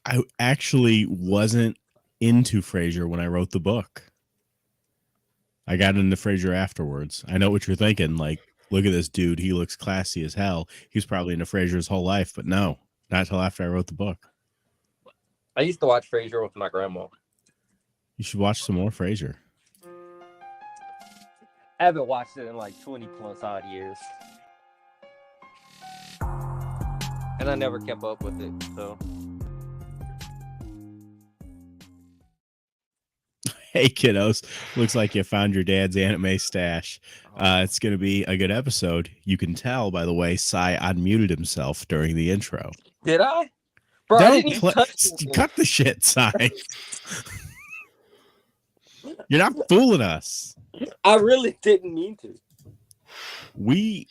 I actually wasn't into Frasier when I wrote the book. I got into Frasier afterwards. I know what you're thinking. Like, look at this dude. He looks classy as hell. He's probably into Frasier his whole life, but no, not till after I wrote the book. I used to watch Frasier with my grandma. You should watch some more Frasier. I haven't watched it in like 20 plus odd years. And I never kept up with it, so. Hey, kiddos. Looks like you found your dad's anime stash. It's going to be a good episode. You can tell, by the way, Sai unmuted himself during the intro. Did I? Bro, I didn't even touch it. Cut the shit, Sai. You're not fooling us. I really didn't mean to. We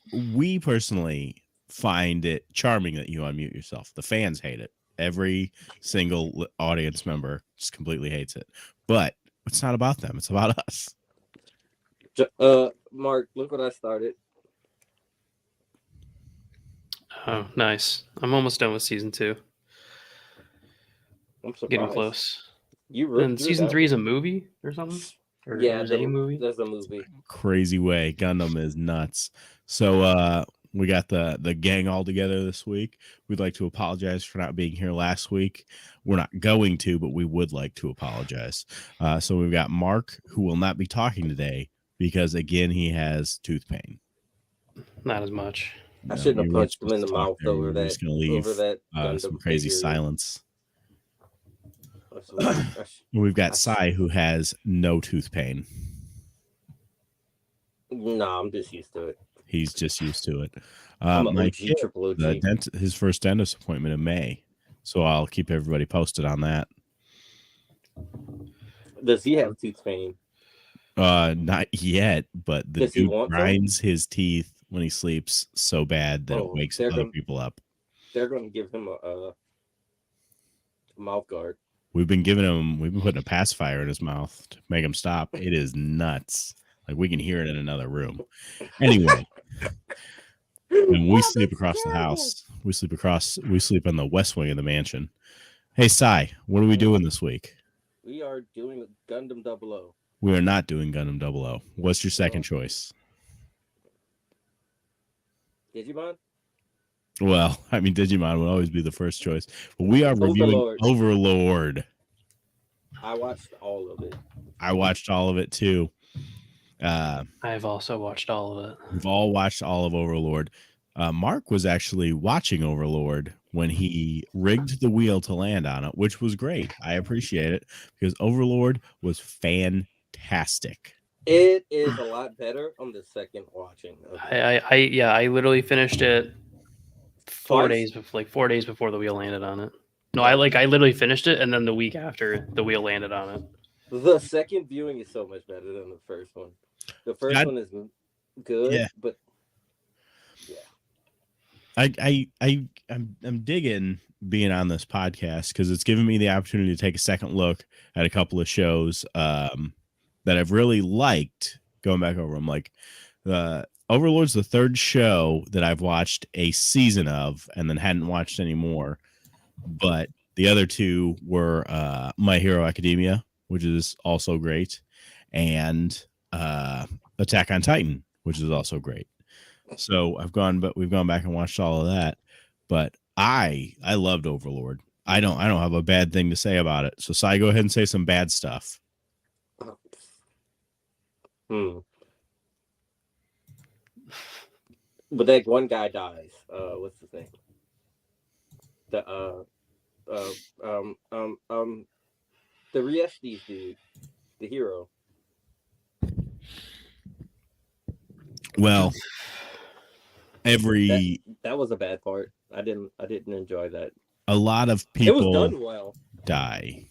personally find it charming that you unmute yourself. The fans hate it. Every single audience member just completely hates it. But it's not about them. It's about us. Mark, look what I started. Oh, nice. I'm almost done with season 2. I'm surprised. Getting close. And season 3 is a movie or something? Or there's a movie? There's a movie. Crazy way. Gundam is nuts. So we got the gang all together this week. We'd like to apologize for not being here last week. We're not going to, but we would like to apologize. So we've got Mark, who will not be talking today because, again, he has tooth pain. Not as much. I shouldn't have punched him in the mouth over that. Just gonna leave some crazy figure. silence. We've got Sai, who has no tooth pain. No, I'm just used to it. He's just used to it. I'm an OG, triple OG. His first dentist appointment in May, so I'll keep everybody posted on that. Does he have tooth pain? Not yet, but the dude grinds his teeth when he sleeps so bad that it wakes other people up. They're going to give him a mouth guard. We've been putting a pacifier in his mouth to make him stop. It is nuts. Like, we can hear it in another room. Anyway, and we sleep across the house. We sleep on the west wing of the mansion. Hey, Sai, what are we doing this week? We are doing Gundam 00. We are not doing Gundam 00. What's your second choice? Digimon? Well, I mean, Digimon would always be the first choice. But we are reviewing Overlord. I watched all of it. I watched all of it, too. I've also watched all of it. We've all watched all of Overlord. Mark was actually watching Overlord when he rigged the wheel to land on it, which was great. I appreciate it because Overlord was fantastic. It is a lot better on the second watching. I literally finished it 4 days before the wheel landed on it. No, I literally finished it, and then the week after the wheel landed on it. The second viewing is so much better than the first one. The first one is good, but I'm digging being on this podcast because it's given me the opportunity to take a second look at a couple of shows that I've really liked. Going back over them, like Overlord's the third show that I've watched a season of and then hadn't watched anymore. But the other two were My Hero Academia, which is also great, and Attack on Titan, which is also great. So we've gone back and watched all of that. But I loved Overlord. I don't have a bad thing to say about it. So Sai, go ahead and say some bad stuff. But that one guy dies. What's his name? The Riestes dude, the hero. Well, that was a bad part. I didn't enjoy that. A lot of people it was done well. Die.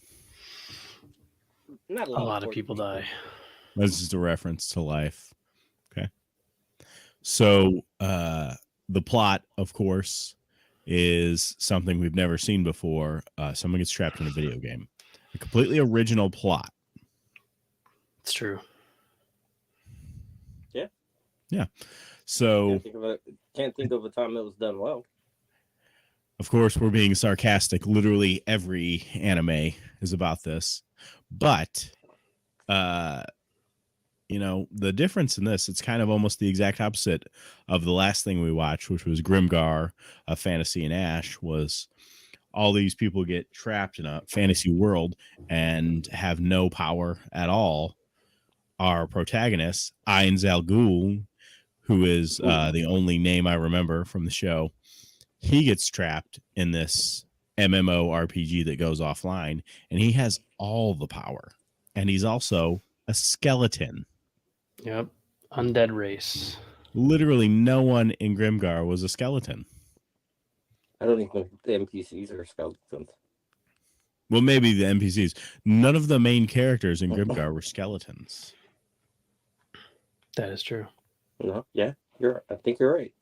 Not a lot of people die. That's just a reference to life. Okay. So the plot, of course, is something we've never seen before. Someone gets trapped in a video game. A completely original plot. It's true. Yeah. So can't think of a time it was done well. Of course, we're being sarcastic. Literally every anime is about this. But the difference in this, it's kind of almost the exact opposite of the last thing we watched, which was Grimgar, a Fantasy and Ash, was all these people get trapped in a fantasy world and have no power at all. Our protagonist, Ain Zal Ghul, who is the only name I remember from the show, he gets trapped in this MMORPG that goes offline, and he has all the power. And he's also a skeleton. Yep. Undead race. Literally no one in Grimgar was a skeleton. I don't even think the NPCs are skeletons. Well, maybe the NPCs. None of the main characters in Grimgar were skeletons. That is true. No, yeah, I think you're right.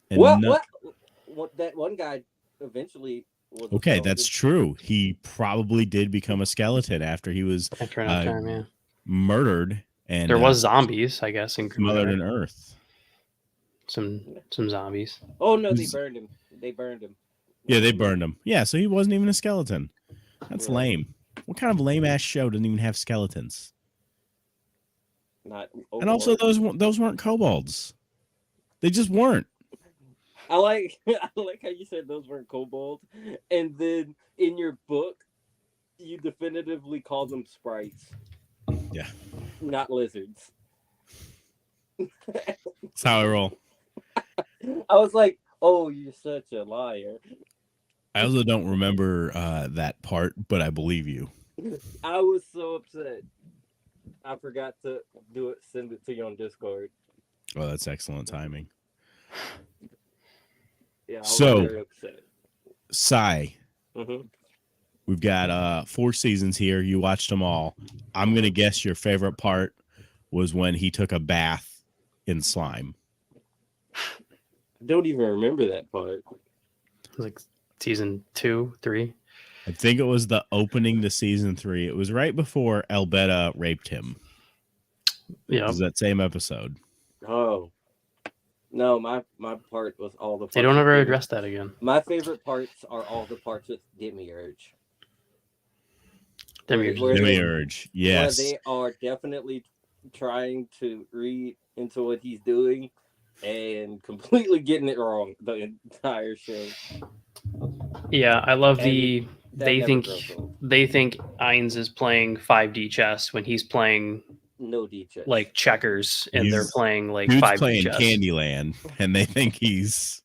And What? That one guy eventually was. Okay, that's true. He probably did become a skeleton after he was After enough time, yeah. murdered, and there was zombies, I guess, in smothered in earth. Some zombies. Oh no, they burned him. Yeah, they burned him. Yeah, so he wasn't even a skeleton. That's lame. What kind of lame ass show doesn't even have skeletons? Not. And also, those weren't kobolds. They just weren't. I like how you said those weren't kobolds, and then in your book, you definitively call them sprites. Yeah. Not lizards. That's how I roll. I was like, "Oh, you're such a liar." I also don't remember that part, but I believe you. I was so upset. I forgot to do it. Send it to you on Discord. Oh, that's excellent timing. Yeah, I was very upset. Sai, Mm-hmm. we've got 4 seasons here. You watched them all. I'm gonna guess your favorite part was when he took a bath in slime. I don't even remember that part. It was like season 2, 3. I think it was the opening to season 3. It was right before Elbetta raped him. Yeah, it was that same episode. Oh. No, my part was all the parts. They don't ever address that again. My favorite parts are all the parts with Demiurge. Demiurge, yes. Where they are definitely trying to read into what he's doing and completely getting it wrong the entire show. Yeah, I love they think Ainz is playing 5D chess when he's playing no D chess, like checkers, and they're playing like 5D playing chess. Candyland, and they think he's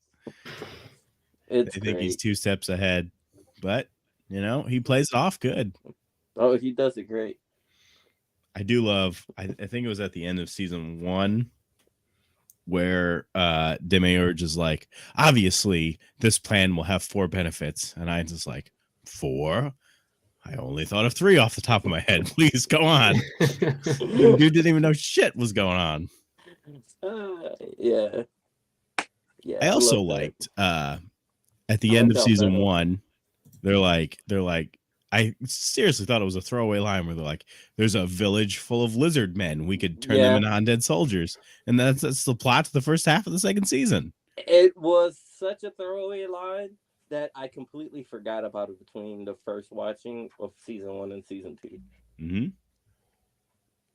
think he's 2 steps ahead, but he plays it off good. Oh, he does it great. I do love. I think it was at the end of season 1 where Demiurge is like, obviously this plan will have 4 benefits, and Ainz is like, 4? I only thought of 3 off the top of my head. Please go on. Dude didn't even know shit was going on. Yeah. I also liked at the end of season 1, they're like, I seriously thought it was a throwaway line where they're like, there's a village full of lizard men. We could turn them into undead soldiers. And that's the plot to the first half of the second season. It was such a throwaway line that I completely forgot about it between the first watching of season 1 and season 2. Mm-hmm.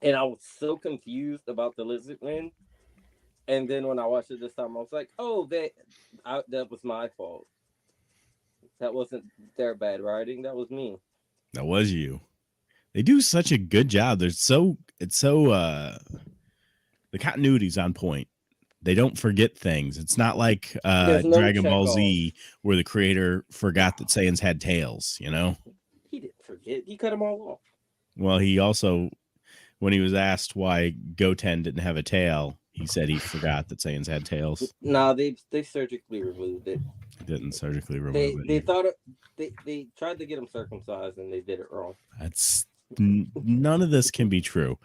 And I was so confused about the lizard men. And then when I watched it this time, I was like, oh, that was my fault. That wasn't their bad writing. That was me. That was you. They do such a good job. The continuity's on point. They don't forget things. It's not like Dragon Ball Z where the creator forgot that Saiyans had tails, He didn't forget. He cut them all off. Well, he also, when he was asked why Goten didn't have a tail, he said he forgot that Saiyans had tails. No, they surgically removed it. Didn't surgically remove it. They thought they tried to get him circumcised and they did it wrong. That's none of this can be true.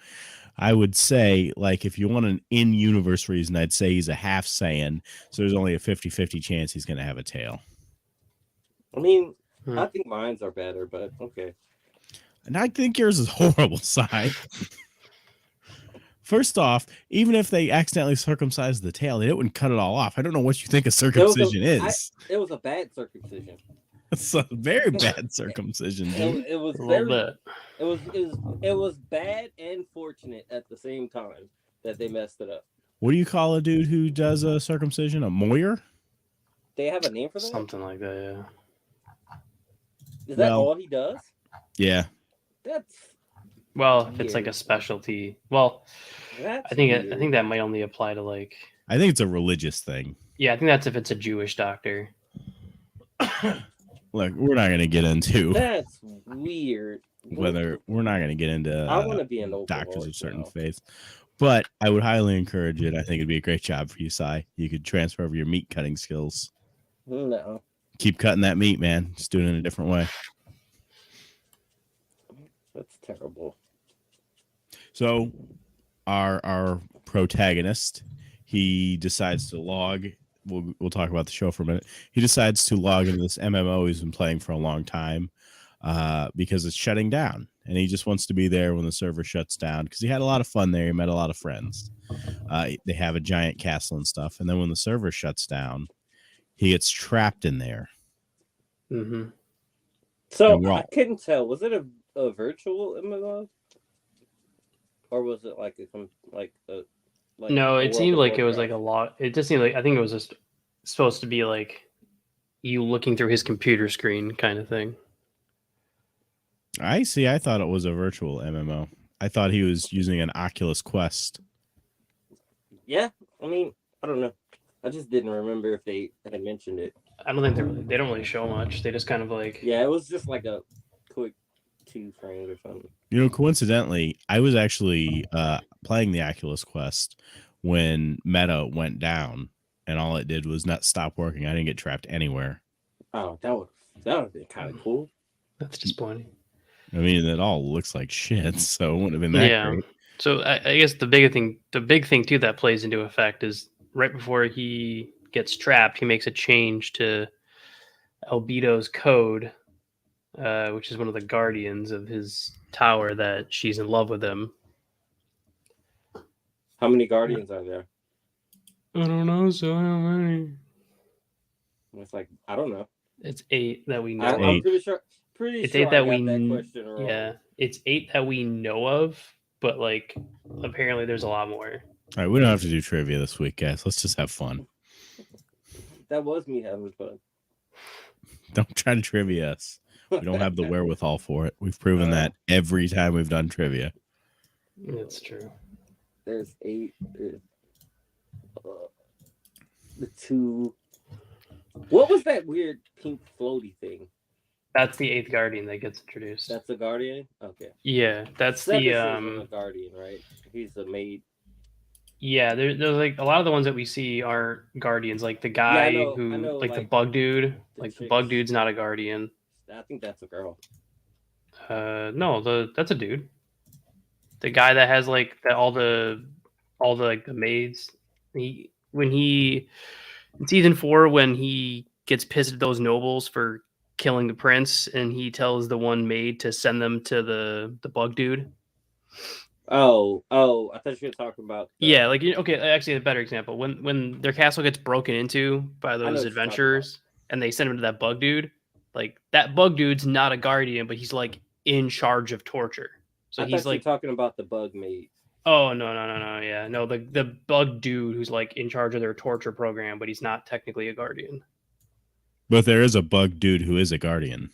I would say, like, if you want an in-universe reason, I'd say he's a half Saiyan, so there's only a 50-50 chance he's going to have a tail. I mean, I think mine's are better, but okay. And I think yours is horrible, Sai. First off, even if they accidentally circumcised the tail, they wouldn't cut it all off. I don't know what you think a circumcision is. It was a bad circumcision. It's a very bad circumcision, dude. It was A little very. bit. It was bad and fortunate at the same time that they messed it up. What do you call a dude who does a circumcision? A moyer? They have a name for that? Something like that, yeah. Is that all he does? Yeah. That's well, if it's like a specialty. Well, that's I think that might only apply to like. I think it's a religious thing. Yeah, I think that's if it's a Jewish doctor. Look, we're not going to get into that's weird. whether we're not going to get into I want to be an doctors of certain now. faiths, but I would highly encourage it. I think it'd be a great job for you, Sai. You could transfer over your meat cutting skills. No. Keep cutting that meat, man. Just do it in a different way. That's terrible. So our protagonist, he decides to log. We'll talk about the show for a minute. He decides to log into this MMO he's been playing for a long time because it's shutting down. And he just wants to be there when the server shuts down because he had a lot of fun there. He met a lot of friends. They have a giant castle and stuff. And then when the server shuts down, he gets trapped in there. Mm-hmm. So I couldn't tell. Was it a virtual MMO? Or was it like no, it seemed like it was like a lot. It just seemed like I think it was just supposed to be like you looking through his computer screen kind of thing. I see. I thought it was a virtual MMO. I thought he was using an Oculus Quest. Yeah, I mean, I don't know. I just didn't remember if they had mentioned it. I don't think they don't really show much. They just kind of like it was just like a quick 2 frames or something. You know, coincidentally, I was actually playing the Oculus Quest when Meta went down, and all it did was not stop working. I didn't get trapped anywhere. Oh, that would have been kind of cool. That's disappointing. I mean, it all looks like shit, so it wouldn't have been that great. So I guess the big thing too that plays into effect is right before he gets trapped, he makes a change to Albedo's code, which is one of the guardians of his tower that she's in love with him. How many guardians are there? I don't know, so how many? It's like, I don't know. It's 8 that we know. I'm pretty sure. It's sure 8 that we yeah. It's 8 that we know of, but like apparently there's a lot more. All right, we don't have to do trivia this week, guys. Let's just have fun. That was me having fun. Don't try to trivia us. We don't have the wherewithal for it. We've proven that every time we've done trivia. That's true. There's 8. The 2. What was that weird pink floaty thing? That's the 8th guardian that gets introduced. That's the guardian? Okay. Yeah, that's the guardian, right? He's the maid. Yeah, there's like a lot of the ones that we see are guardians, like the guy I know, like the bug dude, the bug dude's not a guardian. I think that's a girl. No, that's a dude. The guy that has like all the like the maids. In season 4 when he gets pissed at those nobles for killing the prince, and he tells the one maid to send them to the bug dude. Oh, I thought you were talking about. Yeah, like okay, actually a better example when their castle gets broken into by those adventurers, and they send him to that bug dude. Like that bug dude's not a guardian, but he's like in charge of torture. So he's like talking about the bug maid. Oh no, yeah, no, the bug dude who's like in charge of their torture program, but he's not technically a guardian. But there is a bug dude who is a guardian.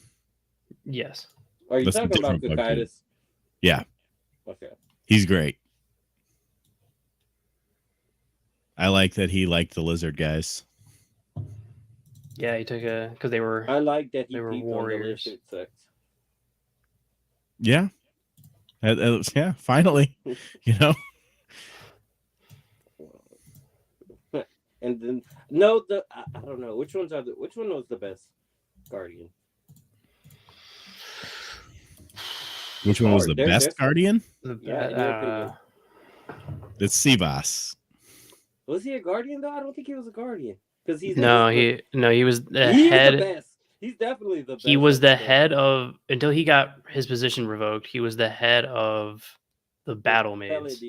Yes. Are you talking about Cocytus? Yeah. Okay. He's great. I like that he liked the lizard guys. Yeah, he took because they were. I like that he were warriors. On the lizard sex. Yeah. Yeah. Finally, you know. And then I don't know which one was the best guardian. Which one was the best guardian? It's Sivas. Was he a guardian though? I don't think he was a guardian because he was the head. The best. He's definitely the best. He was the head of until he got his position revoked. He was the head of the battle maids.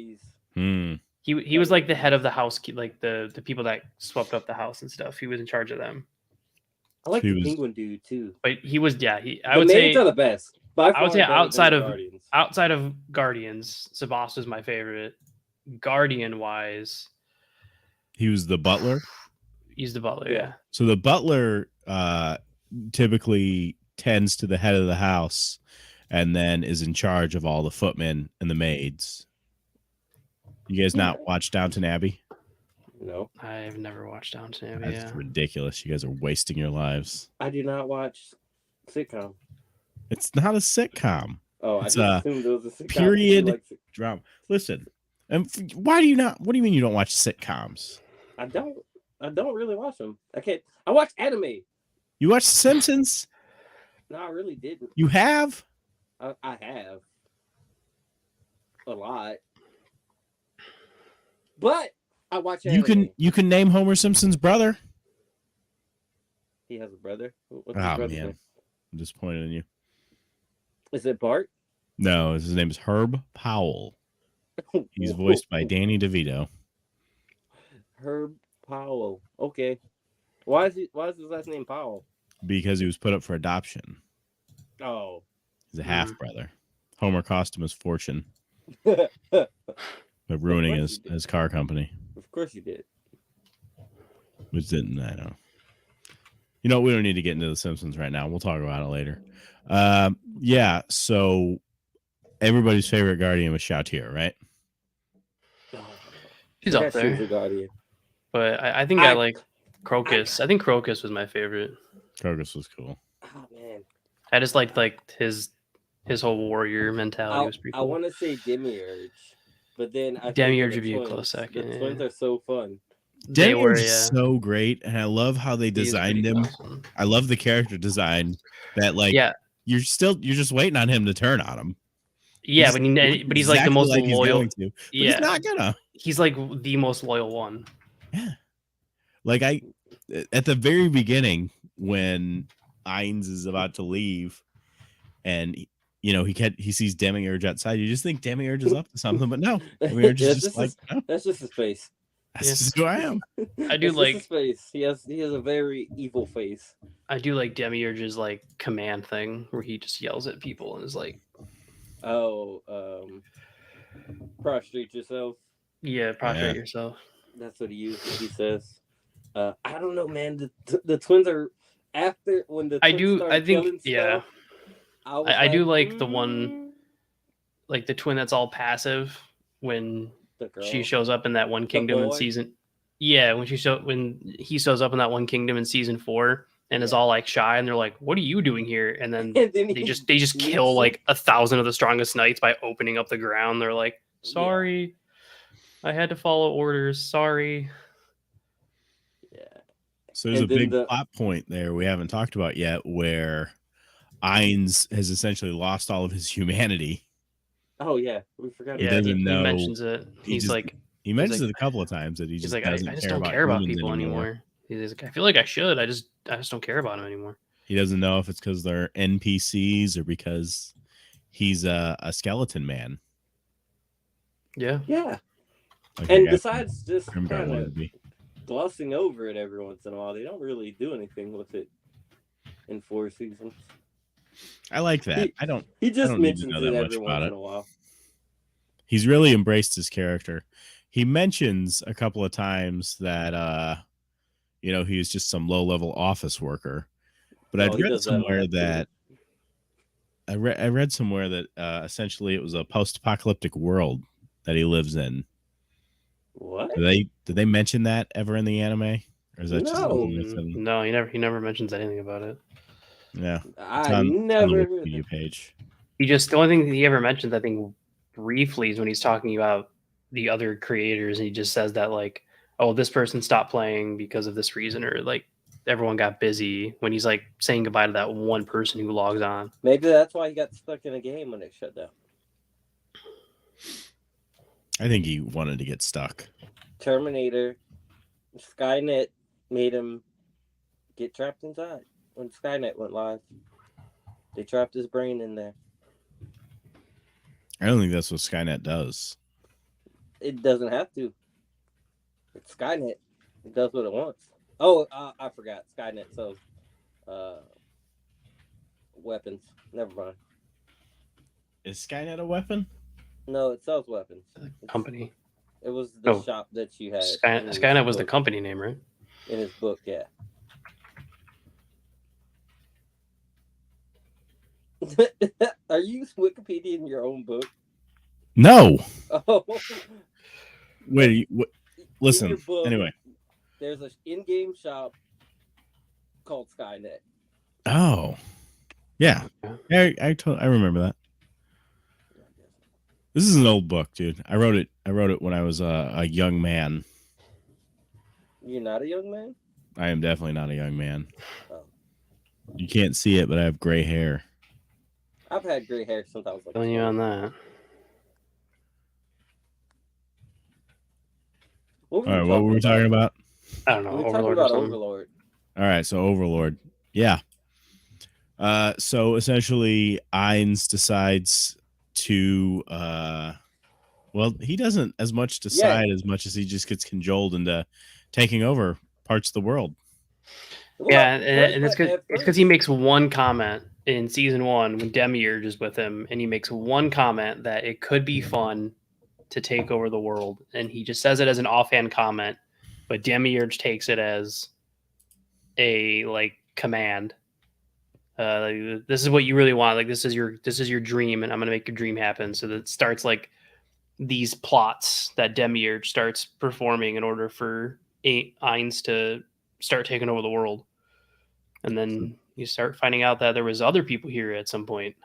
He was like the head of the house, like the people that swept up the house and stuff. He was in charge of them. I like He the was- penguin dude too. But he was I The would maids say are the best. By I would far say better than the Guardians. outside of Guardians, Sebast was my favorite. Guardian wise, He was the butler. he's the butler. Yeah. Yeah. So the butler typically tends to the head of the house and then is in charge of all the footmen and the maids. You guys not watch Downton Abbey? No, I've never watched Downton Abbey. That's Yeah. ridiculous. You guys are wasting your lives. I do not watch sitcom. It's not a sitcom. Oh, It's I just assumed it was a sitcom. period. Like, Drama. Listen, why do you not? What do you mean you don't watch sitcoms? I don't really watch them. I can't. I watch anime. You watch Simpsons? No, I really didn't. You have? I have a lot, but I watch anime. You can name Homer Simpson's brother. He has a brother. What's his Oh brother's man, name? I'm disappointed in you. Is it Bart? No, his name is Herb Powell. He's voiced by Danny DeVito. Herb Powell. Okay. Why is his last name Powell? Because he was put up for adoption. Oh. He's a half brother. Homer cost him his fortune Of by ruining course he did. his car company. Of course you did. Which didn't, I know. You know, we don't need to get into the Simpsons right now. We'll talk about it later. Yeah, so everybody's favorite Guardian was Shoutier, right? He's up That shit's there. a Guardian. But I think I like Crocus. I think Crocus was my favorite. Crocus was cool. Oh man. I just liked his whole warrior mentality was pretty I cool. want to say Demiurge, but then I think Demiurge of the would be a twins. close second, The yeah. twins are so fun. They were, Demiurge is so great, and I love how they He is designed pretty him. awesome. I love the character design that, like, Yeah, you're just waiting on him to turn on him. yeah, He's but he's like the exactly most like he's loyal. going to, but Yeah, he's not gonna. he's like the most loyal one. Yeah. Like at the very beginning when Ainz is about to leave and he sees Demiurge outside, you just think Demiurge is up to something, but no. Demiurge is just like, no, That's just his face. that's Yeah. just who I am. I do That's just like his face. He has a very evil face. I do like Demiurge's like command thing where he just yells at people and is like, Oh, prostrate yourself. "Yeah, prostrate yourself." That's what he uses. He says, "I don't know, man. The twins are after when the twins start killing stuff, I do like the one, like the twin that's all passive when the girl. she shows up in that one kingdom in boy? season. Yeah, when he shows up in that one kingdom in season 4 and is all like shy, and they're like, "What are you doing here?" And then And then they just kill like 1,000 of the strongest knights by opening up the ground. They're like, "Sorry, I had to follow orders. Sorry." Yeah. So there's And a then big plot point there we haven't talked about yet where Ainz has essentially lost all of his humanity. Oh yeah, we forgot. He Yeah, doesn't he know. mentions it. He's like, He mentions like- it a couple of times that he he's just like, doesn't I just don't care about humans people anymore. He's like, I feel like I should. I just don't care about him anymore. He doesn't know if it's because they're NPCs or because he's a skeleton man. Yeah. Yeah. Like And the guy besides just from Grimgar kind wanted of to be. glossing over it every once in a while, they don't really do anything with it in 4 seasons. I like that. He just don't need to mentions know it that every much about once it. in a while. He's really embraced his character. He mentions a couple of times that he was just some low-level office worker. But Oh, I'd he read does that a somewhere lot, too. that I read somewhere that essentially it was a post-apocalyptic world that he lives in. What? Did they mention that ever in the anime? Or is that just No. something that's in- No, he never mentions anything about it. yeah? It's I on the never heard Wikipedia that. page. The only thing he ever mentions, I think, briefly, is when he's talking about the other creators, and he just says that like, "Oh, this person stopped playing because of this reason," or like everyone got busy. When he's like saying goodbye to that one person who logs on. Maybe that's why he got stuck in a game when it shut down. I think he wanted to get stuck. Terminator, Skynet made him get trapped inside when Skynet went live. They trapped his brain in there. I don't think that's what Skynet does. It doesn't have to. It's Skynet. It does what it wants. Oh, I forgot. Skynet sells weapons. Never mind. Is Skynet a weapon? No, it sells weapons. Company. It was the Oh. shop that you had. Skynet was the company name, right? In his book, yeah. Are you Wikipediaing your own book? No. Oh, Wait. Listen. in your book, Anyway. there's an in-game shop called Skynet. Oh. Yeah. I remember that. This is an old book, dude. I wrote it when I was a young man. You're not a young man? I am definitely not a young man. Oh. You can't see it, but I have gray hair. I've had gray hair since I was like. Telling you on that. All right, what were we talking about? I don't know. We were Overlord talking about or something. Overlord. All right, so Overlord. Yeah. So essentially, Ainz decides to well, he doesn't as much decide as much as he just gets cajoled into taking over parts of the world. Well, Yeah, and it's at because first- he makes one comment in season 1 when Demiurge is with him, and he makes one comment that it could be fun to take over the world, and he just says it as an offhand comment, but Demiurge takes it as a like command. Like, this is what you really want. Like this is your dream, and I'm gonna make your dream happen. So that it starts like these plots that Demiurge starts performing in order for Ainz to start taking over the world. And then you start finding out that there was other people here at some point.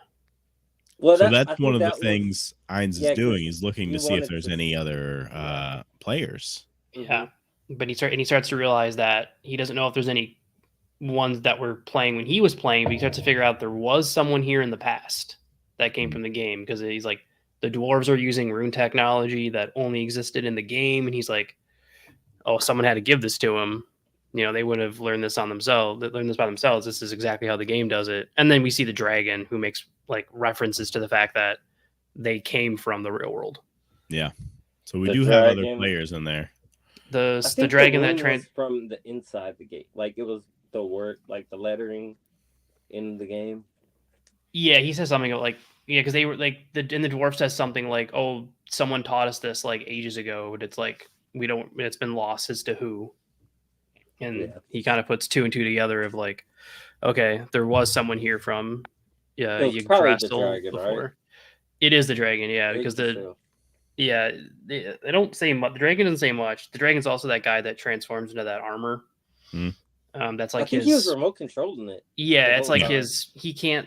Well, So I that's think one of the that was- things Ainz Yeah, is 'cause doing. He's looking he to see if wanted there's to- any other players. Yeah, but he starts to realize that he doesn't know if there's any ones that were playing when he was playing, but he starts to figure out there was someone here in the past that came from the game, because he's like, the dwarves are using rune technology that only existed in the game, and he's like, oh, someone had to give this to him. You know, they would have learned this on themselves. Learned this by themselves. This is exactly how the game does it. And then we see the dragon, who makes like references to the fact that they came from the real world. Yeah. So we The do have other dragon- players in there. I The think dragon the that rune was from the inside the gate. Like it was the word, like the lettering in the game. Yeah, he says something like, yeah, because they were like, and the dwarf says something like, oh, someone taught us this like ages ago, but it's like it's been lost as to who. And he kind of puts 2 and 2 together of like, okay, there was someone here from It's probably the Yggdrasil dragon, before. right? It is the dragon, yeah, because they don't say much. The dragon doesn't say much. The dragon's also that guy that transforms into that armor. Hmm. That's I like think he was remote controlling it. yeah, the it's whole like time. he can't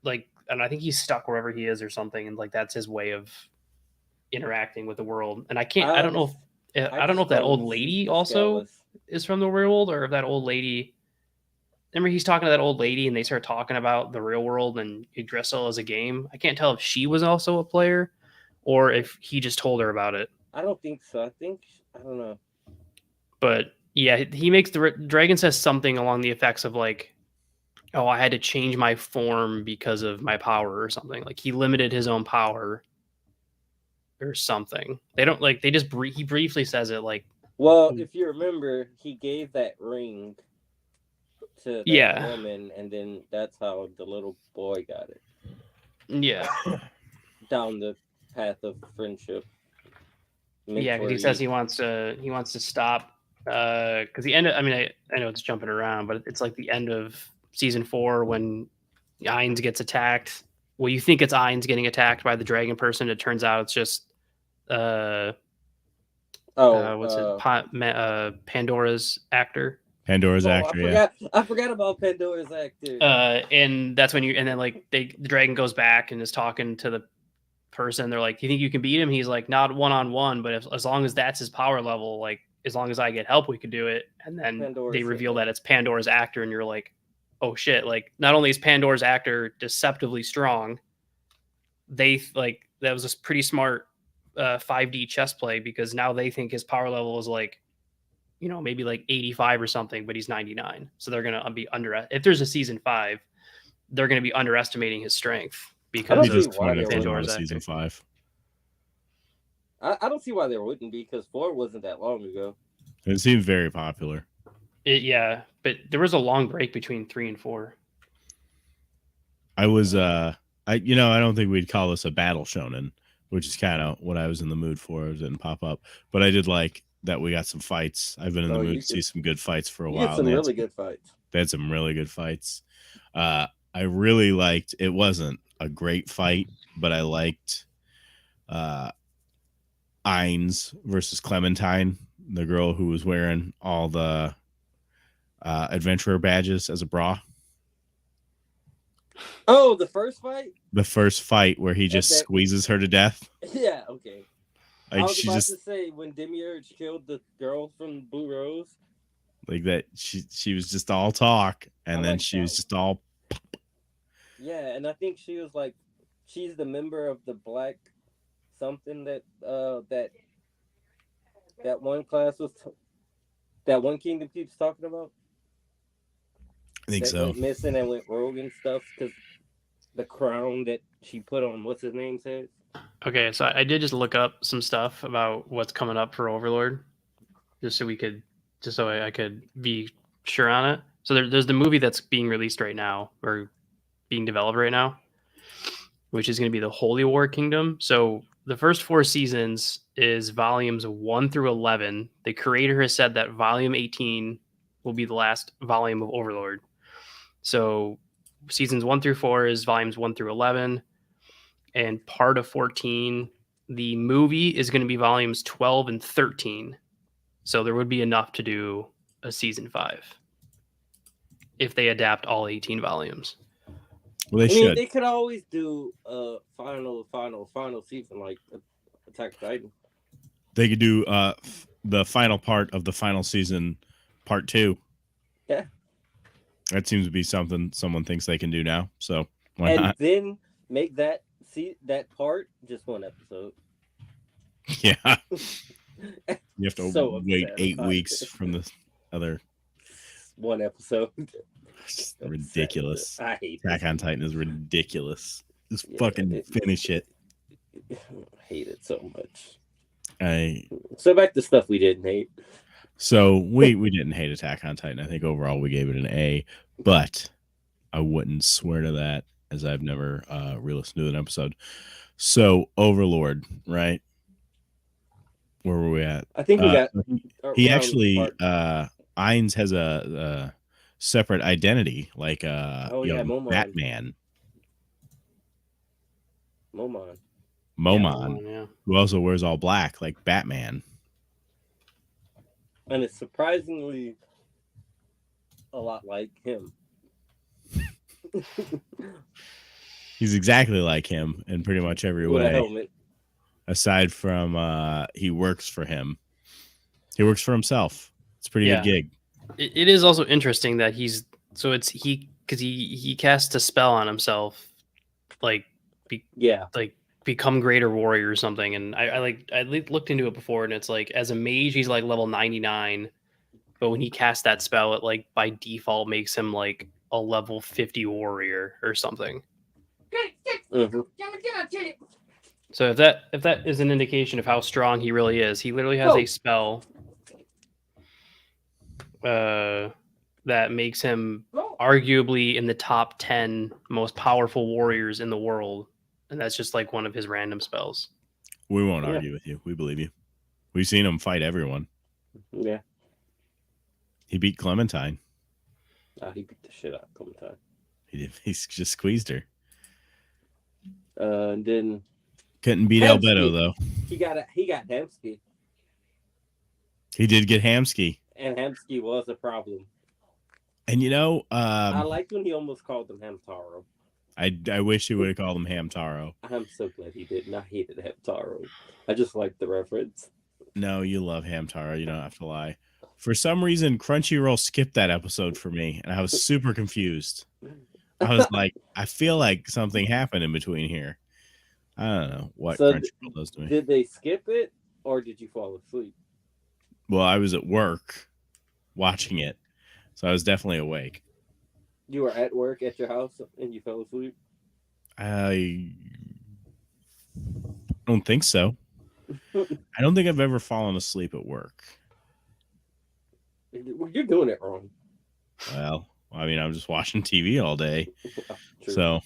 like, and I think he's stuck wherever he is or something, and like that's his way of interacting with the world. And I don't know if I don't know if that old lady also is from the real world, or if that old lady. Remember, he's talking to that old lady, and they start talking about the real world and Yggdrasil as a game. I can't tell if she was also a player, or if he just told her about it. I don't think so. I don't know. But yeah, he makes the dragon says something along the effects of like, "Oh, I had to change my form because of my power," or something. Like he limited his own power, or something. They don't like. They just he briefly says it like. Well, if you remember, he gave that ring to that woman, and then that's how the little boy got it. Yeah. Down the path of friendship. Yeah, because he says he wants to stop. Because the end of, I mean, I know it's jumping around, but it's like the end of season 4 when Ainz gets attacked. Well, you think it's Ainz getting attacked by the dragon person. It turns out it's just Pandora's actor. Pandora's actor. I forgot about Pandora's actor. And that's when and then like the dragon goes back and is talking to the person. They're like, "Do you think you can beat him?" He's like, "Not 1-on-1, but as long as that's his power level, like as long as I get help, we could do it." And then they reveal that it's Pandora's actor, and you're like, "Oh shit!" Like not only is Pandora's actor deceptively strong, they like that was a pretty smart 5D chess play, because now they think his power level is like, you know, maybe like 85 or something, but he's 99. So they're gonna be if there's a season 5, they're gonna be underestimating his strength because of Pandora's season 5. I don't see why there wouldn't be, because 4 wasn't that long ago. It seems very popular. Yeah, but there was a long break between 3 and 4. I was I don't think we'd call this a battle shonen, which is kind of what I was in the mood for. It didn't pop up, but I did like that we got some fights. I've been in the mood to see some good fights for a You while. get some really good fights. They had some really good fights. I really liked. It wasn't a great fight, but I liked Ainz versus Clementine, the girl who was wearing all the adventurer badges as a bra. Oh, the first fight? The first fight where he just squeezes her to death. Yeah, okay. Like, I was about to say, when Demiurge killed the girl from Blue Rose. Like that, she was just all talk, and then she was just all. Yeah, and I think she was like, she's the member of the Black something that that one class was, that one kingdom keeps talking about. I think so. Went missing and went rogue and stuff because the crown that she put on what's his name's head. Okay, so I did just look up some stuff about what's coming up for Overlord, just so I could be sure on it. So there's the movie that's being released right now, or being developed right now, which is going to be the Holy War Kingdom. So the first 4 seasons is volumes 1 through 11. The creator has said that volume 18 will be the last volume of Overlord. So seasons 1 through 4 is volumes 1 through 11. And part of 14, the movie is going to be volumes 12 and 13. So there would be enough to do a season 5 if they adapt all 18 volumes. Well, they should. They could always do a final season like Attack on Titan. They could do the final part of the final season, part 2. Yeah. That seems to be something someone thinks they can do now. So why not? Then make that part just 1 episode. Yeah. You have to wait 8 weeks from the other 1 episode. It's ridiculous. I hate Attack on Titan is ridiculous. Just fucking finish it. I hate it so much. So back to stuff we didn't hate. So we didn't hate Attack on Titan. I think overall we gave it an A, but I wouldn't swear to that, as I've never re-listened to an episode. So Overlord, right? Where were we at? I think we got. He actually Ainz has a separate identity, like Batman. Momon, yeah. Who also wears all black, like Batman. And it's surprisingly a lot like him. He's exactly like him in pretty much every way. With a helmet. Aside from he works for him. He works for himself. It's a pretty good gig. It is also interesting that he casts a spell on himself, like become greater warrior or something. And I looked into it before, and it's like, as a mage he's like level 99, but when he casts that spell, it like by default makes him like a level 50 warrior or something. Mm-hmm. So if that is an indication of how strong he really is, he literally has a spell that makes him arguably in the top 10 most powerful warriors in the world, and that's just like one of his random spells. We won't argue with you. We believe you. We've seen him fight everyone. Yeah. He beat Clementine. He beat the shit out of Clementine. He just squeezed her. And then couldn't beat Albedo though. He got Hamsky. He did get Hamsky. And Hamsky was a problem. And I liked when he almost called him Hamtaro. I wish he would have called him Hamtaro. I'm so glad he didn't. I hated Hamtaro. I just liked the reference. No, you love Hamtaro. You don't have to lie. For some reason, Crunchyroll skipped that episode for me, and I was super confused. I was like, I feel like something happened in between here. I don't know what Crunchyroll does to me. Did they skip it, or did you fall asleep? Well, I was at work watching it, so I was definitely awake. You were at work at your house and you fell asleep? I don't think so. I don't think I've ever fallen asleep at work. You're doing it wrong. Well, I mean, I'm just watching TV all day. True. So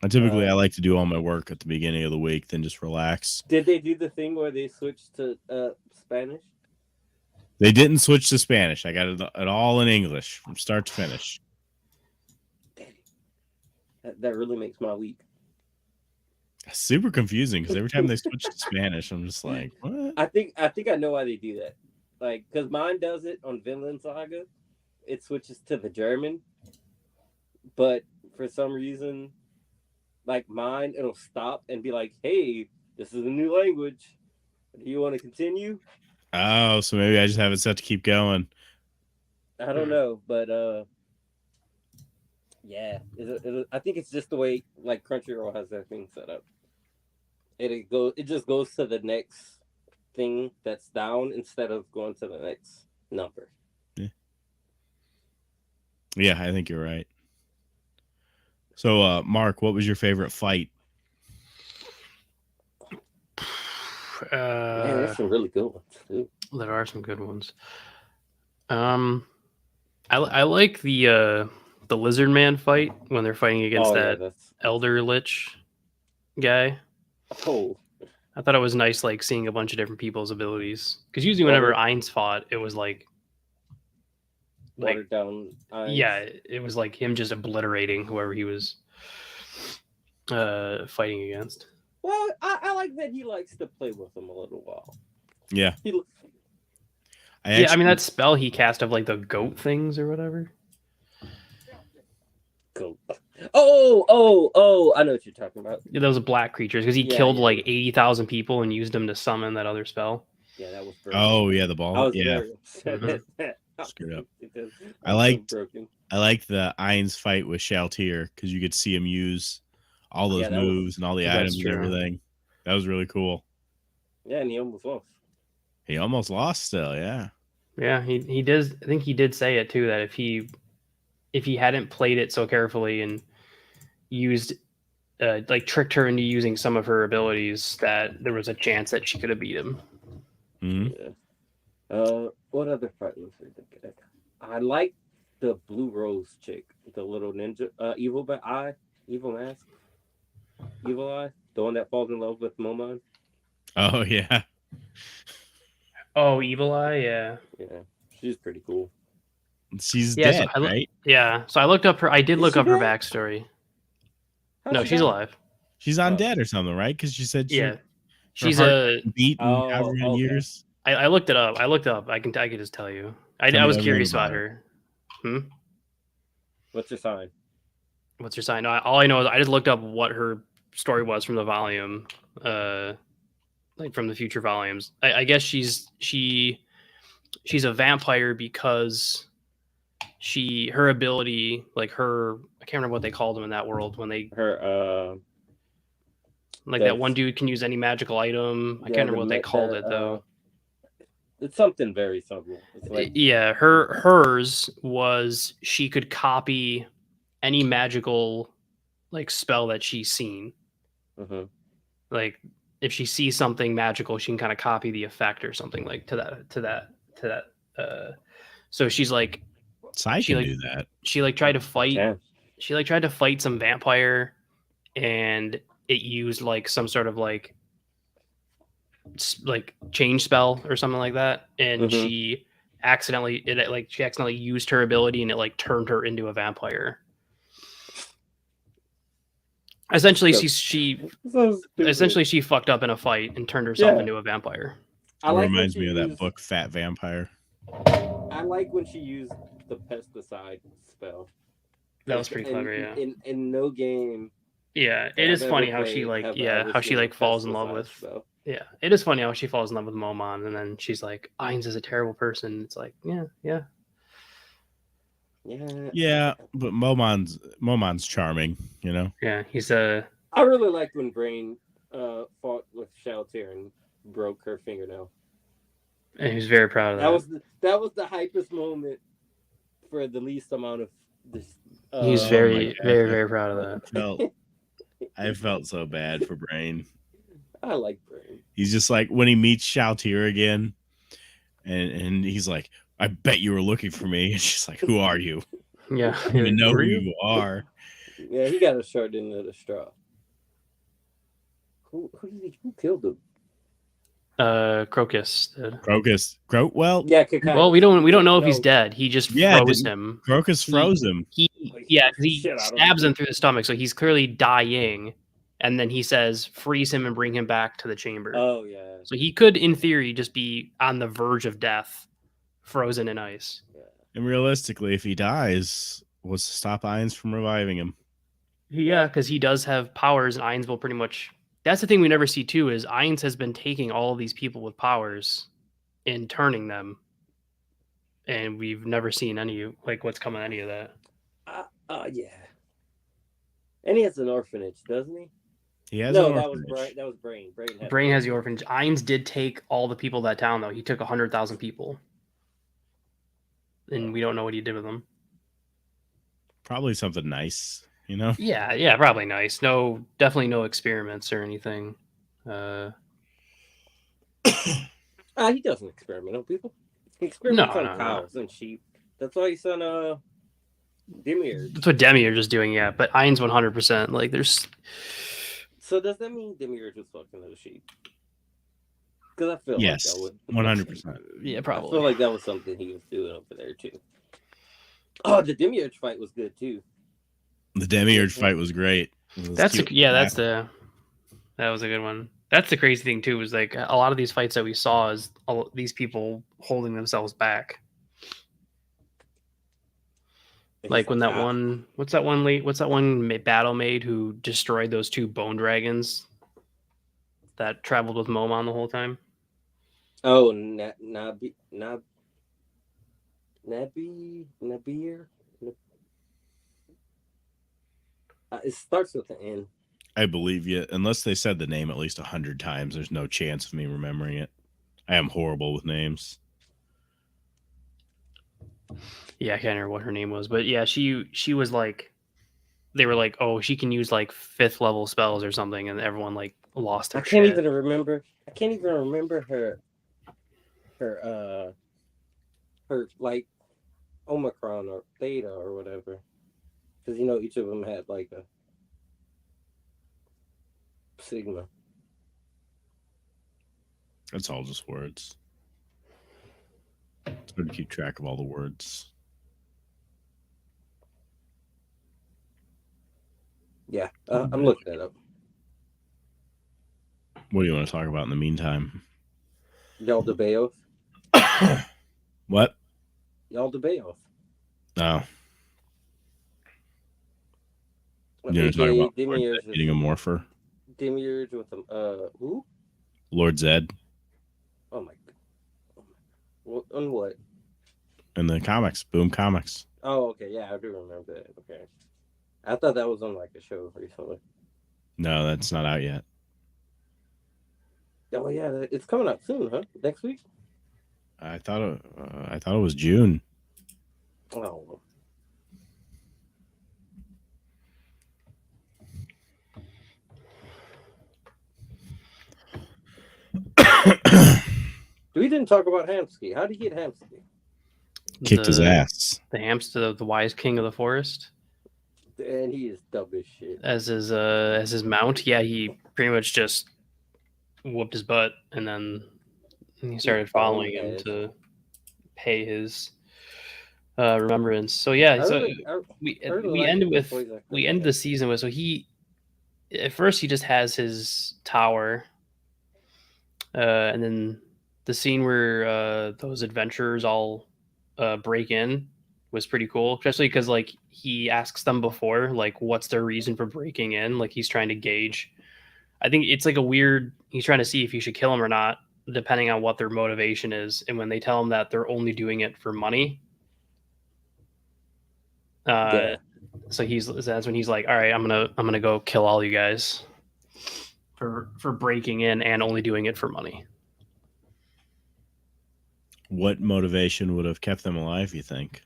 I like to do all my work at the beginning of the week, then just relax. Did they do the thing where they switched to Spanish? They didn't switch to Spanish. I got it all in English from start to finish. That really makes my week. Super confusing because every time they switch to Spanish, I'm just like, what? I think I know why they do that. Like, because mine does it on Vinland Saga. It switches to the German. But for some reason, like mine, it'll stop and be like, hey, this is a new language. Do you want to continue? Oh, so maybe I just have it set to keep going. I don't know, but yeah, I think it's just the way like Crunchyroll has their thing set up. It just goes to the next thing that's down instead of going to the next number. Yeah, I think you're right. So, Mark, what was your favorite fight? Man, there's some really good ones too. There are some good ones. I like the Lizard Man fight when they're fighting against that's Elder Lich guy. Oh, I thought it was nice, like seeing a bunch of different people's abilities. Because usually, whenever Ainz fought, it was like watered down. Yeah, it was like him just obliterating whoever he was fighting against. Well, I like that he likes to play with them a little while. Yeah. I mean that spell he cast of like the goat things or whatever. Goat. Oh! I know what you're talking about. Yeah, those black creatures because he killed like 80,000 people and used them to summon that other spell. Yeah, that was broken. Oh yeah, the ball. Screwed up. I liked the Ainz fight with Shaltir because you could see him use all those moves and all the items and everything. That was really cool. Yeah, and he almost lost. He almost lost still, yeah. Yeah, he does. I think he did say it too that if he hadn't played it so carefully and used like tricked her into using some of her abilities, that there was a chance that she could have beat him. Mm-hmm. Yeah. What other fight was there? I like the Blue Rose chick, the little ninja, Evil Eye, the one that falls in love with Momon. Oh yeah. Oh, Evil Eye, yeah. Yeah, she's pretty cool. She's dead, right? Yeah. So I looked up her. I did look up her backstory. No, she's alive. She's undead or something, right? Because she said she's a beaten however many years. I looked it up. I can just tell you. I was curious about her. What's her sign? What's her sign? No, all I know is I just looked up what her story was from the volume, like from the future volumes. I guess she's a vampire because her ability, like her, I can't remember what they called them in that world when they that one dude can use any magical item. I can't remember what they called it though. It's something very simple. It's like, yeah, hers was she could copy any magical like spell that she's seen. Mm-hmm. Like if she sees something magical, she can kind of copy the effect or something like to that. So she's like, she can do that. She like tried to fight. Yeah. She like tried to fight some vampire, and it used like some sort of like change spell or something like that, and she accidentally used her ability, and it like turned her into a vampire. Essentially, she fucked up in a fight and turned herself into a vampire. It reminds me of that book, Fat Vampire. I like when she used the pesticide spell. That was pretty clever, yeah. In no game. Yeah, it is funny how she falls in love with. Spell. Yeah, it is funny how she falls in love with Momon, and then she's like, Ainz is a terrible person. It's like, yeah. Yeah, but Momon's charming, you know. Yeah, he's I really liked when Brain fought with Shaltir and broke her fingernail. And he was very proud of that. That was the hypest moment for the least amount of this. He's very, very, very proud of that. I felt so bad for Brain. I like Brain. He's just like when he meets Shoutir again, and he's like, "I bet you were looking for me." And she's like, "Who are you? Yeah. I don't even know who you are." Yeah, he got a short end of the straw. Who killed him? Crocus did. Well, Yeah, Kakashi. Well, we don't know if he's No. dead. He just yeah, froze him. Crocus froze him. Yeah, because he Shit out of stabs him. him through the stomach, so he's clearly dying. And then he says, "Freeze him and bring him back to the chamber." Oh yeah. So he could, in theory, just be on the verge of death, frozen in ice. And realistically, if he dies, what's to stop Ainz from reviving him? Yeah, because he does have powers, and Ainz will pretty much. That's the thing we never see too. Is Ainz has been taking all of these people with powers and turning them, and we've never seen any what's come of any of that. Yeah. And he has an orphanage, doesn't he? He has No, an that was orphanage. Brain. Brain has the orphanage. Ainz did take all the people of that town, though. He took 100,000 people, and we don't know what he did with them. Probably something nice, you know? Yeah, probably nice. No, definitely no experiments or anything. He doesn't experiment on people. He experiments on No. cows and sheep. That's why he's on Demiurge. That's what Demiurge is doing, yeah. But Ainz 100%. Like, there's. So does that mean Demiurge was fucking those sheep? Because I feel Yes, like that would 100%. Yeah, I probably. feel like that was something he was doing over there too. Oh, the Demiurge fight was good too. The Demiurge fight was great. That was a good one. That's the crazy thing too. Was like a lot of these fights that we saw is these people holding themselves back. Like when that one, what's that one battle maid who destroyed those two bone dragons that traveled with Momon the whole time? Oh, Nabir. It starts with an N. I believe you. Unless they said the name at least 100 times, there's no chance of me remembering it. I am horrible with names. Yeah, I can't remember what her name was, but yeah, she was like, they were like, oh, she can use like 5th level spells or something, and everyone like lost their I can't shit. even remember her like Omicron or Theta or whatever, because each of them had like a Sigma. That's all just words. It's good to keep track of all the words. Yeah, I'm looking that up. What do you want to talk about in the meantime? Yaldabaoth. What? Yaldabaoth. No. You want to talk about Demiurge eating a morpher? Demiurge with who? Lord Zed. Oh my god. On what? In the comics. Boom Comics. Oh, okay. Yeah, I do remember that. Okay. I thought that was on like a show recently. No, that's not out yet. Oh yeah, it's coming out soon, huh? Next week? I thought it was June. Oh. We didn't talk about Hamsky. How did he get Hamsky? Kicked his ass. The hamster, the wise king of the forest. And he is dumb as shit. As his mount, yeah, he pretty much just whooped his butt, and then he started following him to pay his remembrance. So yeah, we end the season with, so he at first he just has his tower, and then the scene where those adventurers all break in was pretty cool, especially because like he asks them before, like, what's their reason for breaking in. Like he's trying to gauge. I think it's like he's trying to see if he should kill him or not, depending on what their motivation is. And when they tell him that they're only doing it for money, so that's when he's like, all right, I'm gonna go kill all you guys for breaking in and only doing it for money. What motivation would have kept them alive, you think?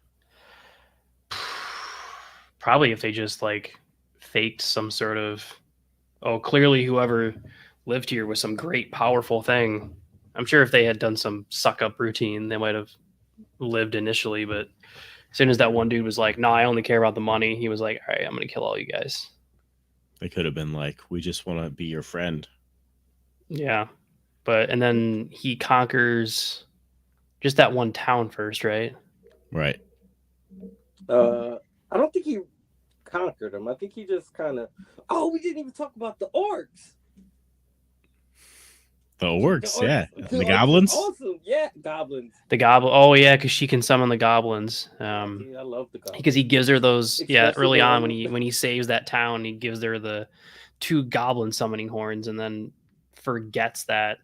Probably if they just like faked some sort of, clearly whoever lived here with some great, powerful thing. I'm sure if they had done some suck up routine, they might have lived initially. But as soon as that one dude was like, "No, I only care about the money," he was like, "All right, I'm gonna kill all you guys." They could have been like, we just want to be your friend. Yeah, but and then he conquers just that one town first, right? Right. I don't think he conquered them. I think he just kind of. Oh, we didn't even talk about the orcs. The orcs, yeah. The The orcs goblins? are awesome. Yeah, goblins. The goblin. Oh yeah, because she can summon the goblins. Dude, I love the goblins. Because he gives her those. Yeah, Especially early the on one- when he saves that town, he gives her the 2 goblin summoning horns, and then forgets that.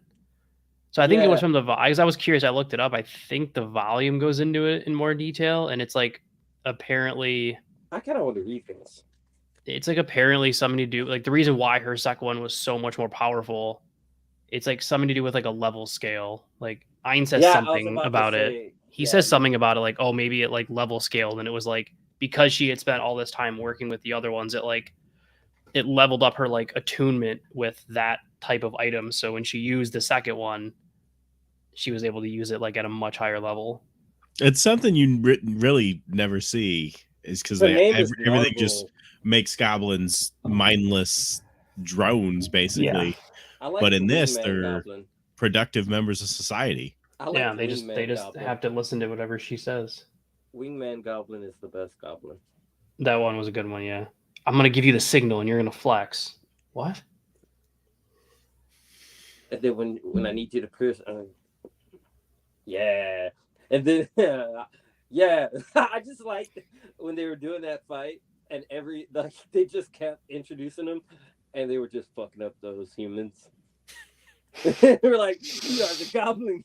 So I think it was Yeah. from the because I was curious. I looked it up. I think the volume goes into it in more detail, and it's like apparently I kind of want to read this. it's like apparently something to do like the reason why her second one was so much more powerful. It's like something to do with like a level scale. Like Ein says Yeah, I was something about to about it. say, He yeah, says something about it, like, oh, maybe it like level scaled, and it was like because she had spent all this time working with the other ones, it leveled up her like attunement with that type of item. So when she used the second one, she was able to use it like at a much higher level. It's something you really never see, is because The name is everything Marvel. just makes goblins mindless drones, basically. I like But the in this, wingman they're goblin. productive members of society. I like Yeah, the they just goblin. have to listen to whatever she says. Wingman goblin is the best goblin. That one was a good one, yeah. I'm gonna give you the signal and you're gonna flex. What? And then when I need you to pierce, yeah. And then yeah, I just liked when they were doing that fight, and they just kept introducing them, and they were just fucking up those humans. They were like, "You are the goblin."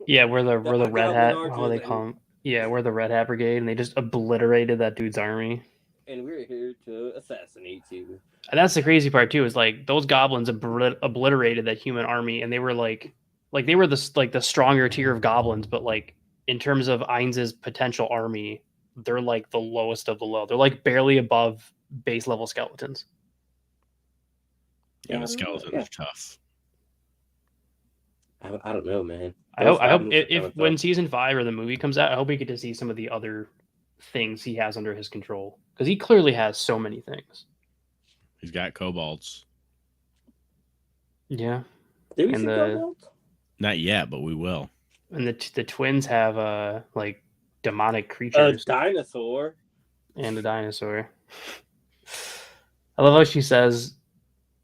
Yeah, we're the red goblin hat. archers, What do they and- call 'em? Yeah, we're the red hat brigade, and they just obliterated that dude's army. and we're here to assassinate you. And that's the crazy part too. Is like those goblins obliterated that human army, and they were like they were the stronger tier of goblins, but like in terms of Ainz's potential army, they're like the lowest of the low. They're like barely above base level skeletons. Yeah, the skeletons are tough. I don't know, man. I hope if when season 5 or the movie comes out, I hope we get to see some of the other things he has under his control, because he clearly has so many things. He's got kobolds. Yeah. Did we see kobolds? Not yet, but we will. And the twins have like demonic creatures. A dinosaur. And a dinosaur. I love how she says,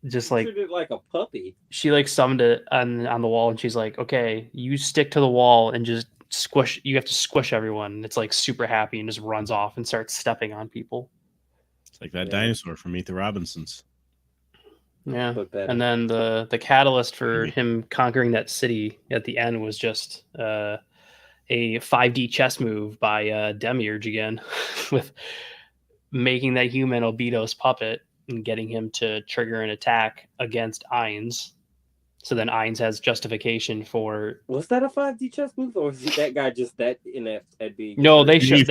just like treated it like a puppy. She like summoned it on the wall, and she's like, "Okay, you stick to the wall and just squish. You have to squish everyone." And it's like super happy and just runs off and starts stepping on people. It's like that dinosaur from Meet the Robinsons. Yeah, and then the catalyst for him conquering that city at the end was just a 5D chess move by Demiurge again, with making that human Obito's puppet and getting him to trigger an attack against Ainz. So then Ainz has justification for. Was that a 5D chess move, or was that guy just that inept at being? No, they should.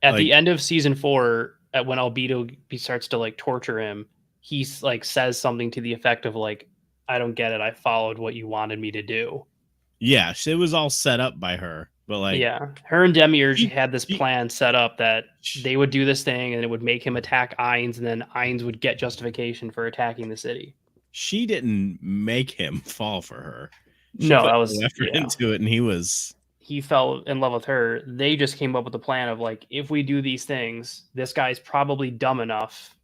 At like, the end of season 4, when Obito starts to like torture him, he like says something to the effect of like, "I don't get it. I followed what you wanted me to do." Yeah, it was all set up by her, but like, yeah, her and Demiurge had this plan set up that they would do this thing, and it would make him attack Ainz, and then Ainz would get justification for attacking the city. She didn't make him fall for her. She that was effort into it, and he fell in love with her. They just came up with a plan of like, if we do these things, this guy's probably dumb enough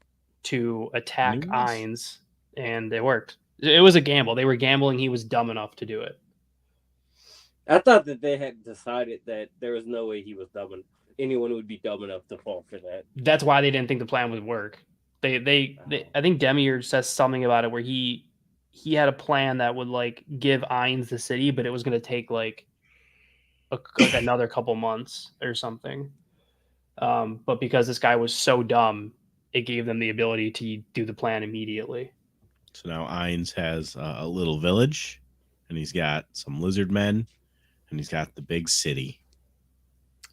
to attack Ainz, and it worked. It was a gamble. They were gambling he was dumb enough to do it. I thought that they had decided that there was no way he was dumb enough. Anyone would be dumb enough to fall for that. That's why they didn't think the plan would work. They I think Demiurge says something about it where he had a plan that would like give Ainz the city, but it was going to take like another couple months or something. But because this guy was so dumb, it gave them the ability to do the plan immediately. So now Ainz has a little village, and he's got some lizard men, and he's got the big city.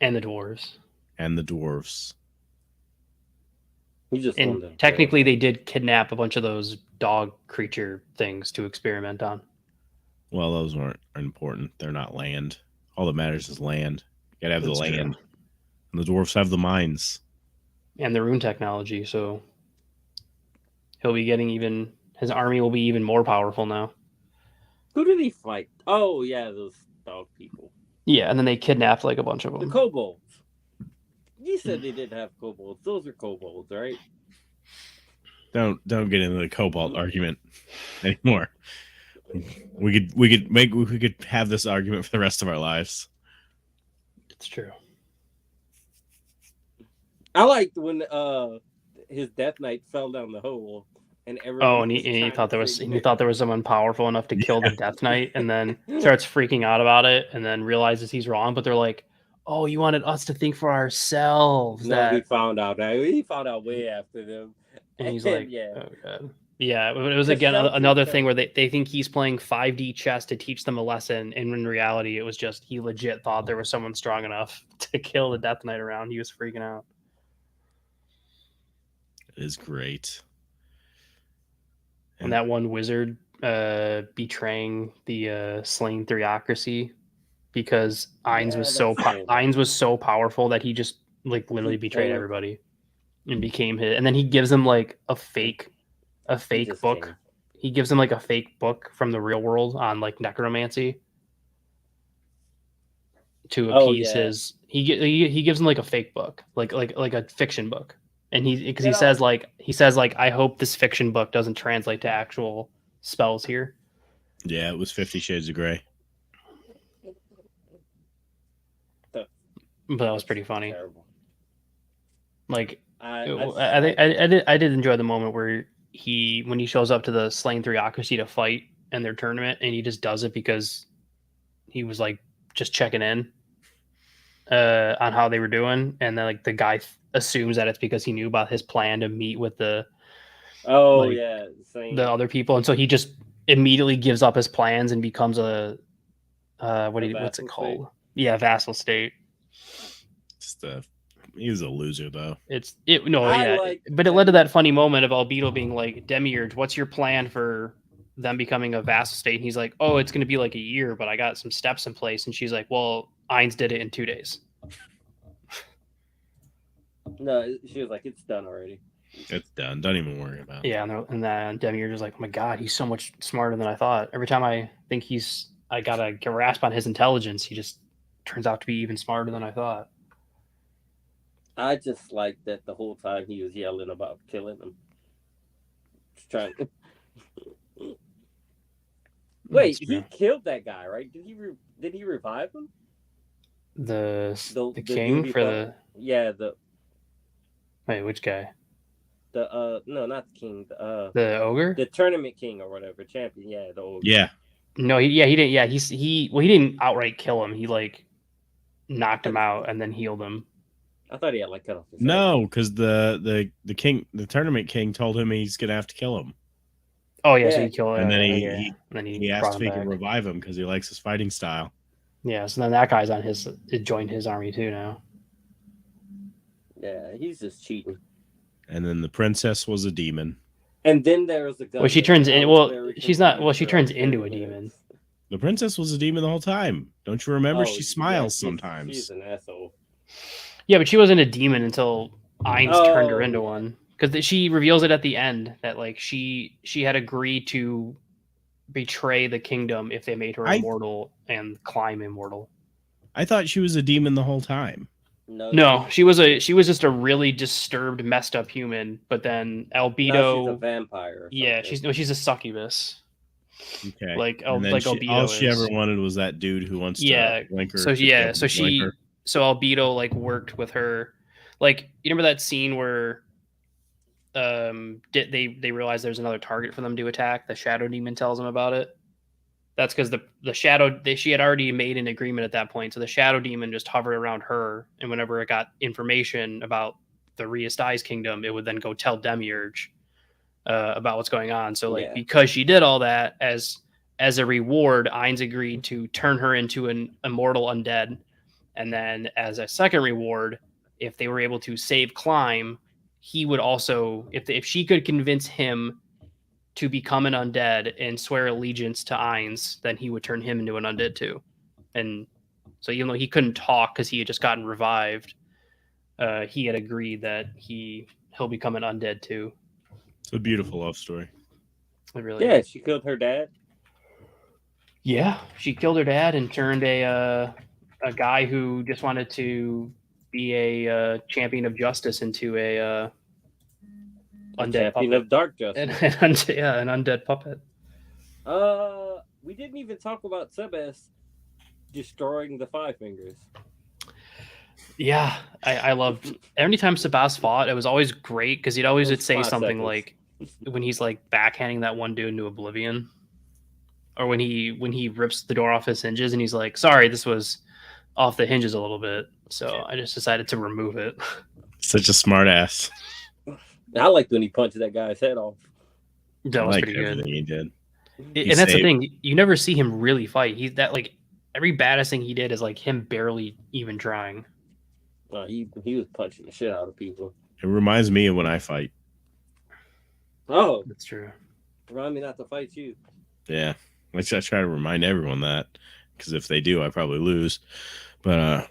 And the dwarves. And the dwarves. He just wanted to And technically, they did kidnap a bunch of those dog creature things to experiment on. Well, those aren't important. They're not land. All that matters is land. You gotta have That's the true. land. And the dwarves have the mines. And the rune technology, so he'll be getting his army will be even more powerful now. Who did he fight? Oh yeah, those dog people. Yeah, and then they kidnapped like a bunch of The them. kobolds. You said they didn't have kobolds. Those are kobolds, right? Don't get into the cobalt argument anymore. We could have this argument for the rest of our lives. It's true. I liked when his Death Knight fell down the hole and everyone. Oh, and he thought there was someone powerful enough to kill the Death Knight, and then starts freaking out about it, and then realizes he's wrong. But they're like, "Oh, you wanted us to think for ourselves." No, he found out. He found out way after them. And he's like, yeah. "Oh god." Yeah, it was again another thing where they think he's playing 5D chess to teach them a lesson, and in reality, it was just he legit thought there was someone strong enough to kill the Death Knight around. He was freaking out. It is great. And that one wizard betraying the slain theocracy because Ainz was so powerful that he just like literally betrayed everybody and became his. And then he gives him like a fake book. He gives him like a fake book from the real world on like necromancy to appease his. He gives him like a fake book, like a fiction book. And he says I hope this fiction book doesn't translate to actual spells here. Yeah, it was 50 Shades of Grey. But that was pretty funny. Terrible. Like I did enjoy the moment where when he shows up to the Slain Theocracy to fight in their tournament, and he just does it because he was like just checking in on how they were doing, and then like the guy assumes that it's because he knew about his plan to meet with the other people, and so he just immediately gives up his plans and becomes what's it called? State? Yeah, vassal state. He's a loser though. But it led to that funny moment of Albedo being like, Demiurge, what's your plan for them becoming a vassal state? And he's like, oh, it's going to be like a year, but I got some steps in place. And she's like, well, Ainz did it in 2 days. No, she was like, it's done already. It's done. Don't even worry about it. Yeah, and then Demiurge is like, oh my god, he's so much smarter than I thought. Every time I think I got a grasp on his intelligence, he just turns out to be even smarter than I thought. I just like that the whole time he was yelling about killing him. Just trying to... Wait, he killed that guy, right? Did he revive him? The king for the... Yeah, Wait, which guy? No, not the king. The ogre? The tournament king or whatever, champion. Yeah, the ogre. Yeah. No, he didn't. Yeah, he didn't outright kill him. He like knocked him out and then healed him. I thought he had like cut off his head. No, because the tournament king told him he's gonna have to kill him. Oh yeah, so he killed him, and then he asked if he could revive him because he likes his fighting style. Yeah, so then that guy's joined his army too now. Yeah, he's just cheating. And then the princess was a demon. And then there was a gun. Well, she turns in. Well, she's not. Well, she turns into a demon. The princess was a demon the whole time. Don't you remember? She smiles sometimes. She's an asshole. Yeah, but she wasn't a demon until Ainz turned her into one. Because she reveals it at the end that like she had agreed to betray the kingdom if they made her immortal and climb immortal. I thought she was a demon the whole time. No, she was just a really disturbed, messed up human. But then Albedo, she's a vampire. Yeah, she's a succubus. Okay, like Albedo. All she ever wanted was that dude who wants to link her. So Albedo like worked with her. Like, you remember that scene where they realize there's another target for them to attack? The Shadow Demon tells them about it. That's because she had already made an agreement at that point. So the Shadow Demon just hovered around her, and whenever it got information about the Riastai's kingdom, it would then go tell Demiurge about what's going on. So because she did all that, as a reward, Ainz agreed to turn her into an immortal undead. And then as a second reward, if they were able to save Climb, he would also, if she could convince him to become an undead and swear allegiance to Ainz, then he would turn him into an undead too. And so even though he couldn't talk because he had just gotten revived, he had agreed that he'll become an undead too. It's a beautiful love story. It really Yeah, is. she killed her dad. Yeah, she killed her dad and turned a guy who just wanted to be a champion of justice into a undead Champion puppet. of dark justice. An undead puppet. We didn't even talk about Sebas destroying the Five Fingers. Yeah, I loved every time Sebas fought. It was always great because he'd always Those say 5 something seconds. like when he's like backhanding that one dude into oblivion, or when he rips the door off his hinges and he's like, "Sorry, this was off the hinges a little bit," so I just decided to remove it. Such a smart ass. I liked when he punched that guy's head off. That I was liked pretty good. everything he did. And that's the thing. You never see him really fight. He's that like every badass thing he did is like him barely even trying. He was punching the shit out of people. It reminds me of when I fight. Oh, That's true. remind me not to fight you. Yeah, which I try to remind everyone that, because if they do, I probably lose. But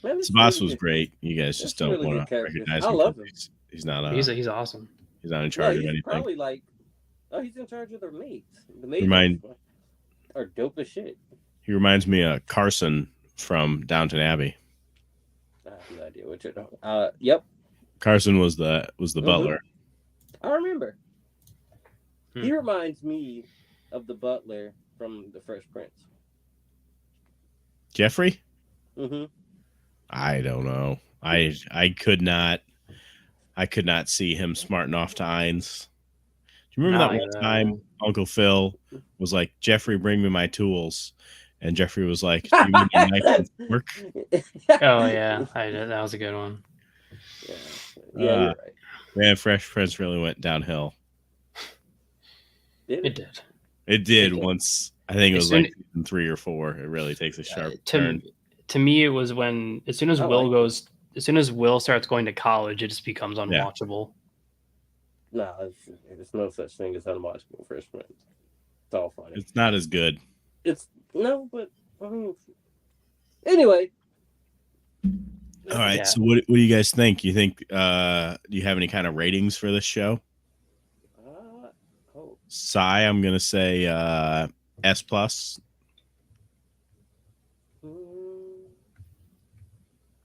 Sebas was great. You guys just don't really want good to characters. recognize I him. love him. He's not. He's awesome. He's not in charge of he's anything. probably like, he's in charge of their mates. The mates Remind- are dope as shit. He reminds me of Carson from Downton Abbey. I have no idea what you're talking. Yep, Carson was the butler. I remember. Hmm. He reminds me of the butler from The Fresh Prince. Jeffrey? Mm-hmm. I don't know. I could not see him smarting off to Ainz. Do you remember that one time Uncle Phil was like, "Jeffrey, bring me my tools," and Jeffrey was like, "Do you need a knife and fork?" Oh yeah, that was a good one. Yeah, you're right. Man, Fresh Prince really went downhill. It did. It did once. I think it was like season 3 or 4. It really takes a sharp turn. To me, it was when as soon as Will starts going to college, it just becomes unwatchable. No, there's no such thing as unwatchable Fresh Prince. It's all funny. It's not as good. But anyway. All right. So what do you guys think? You think do you have any kind of ratings for this show? Psy, I'm gonna say S plus.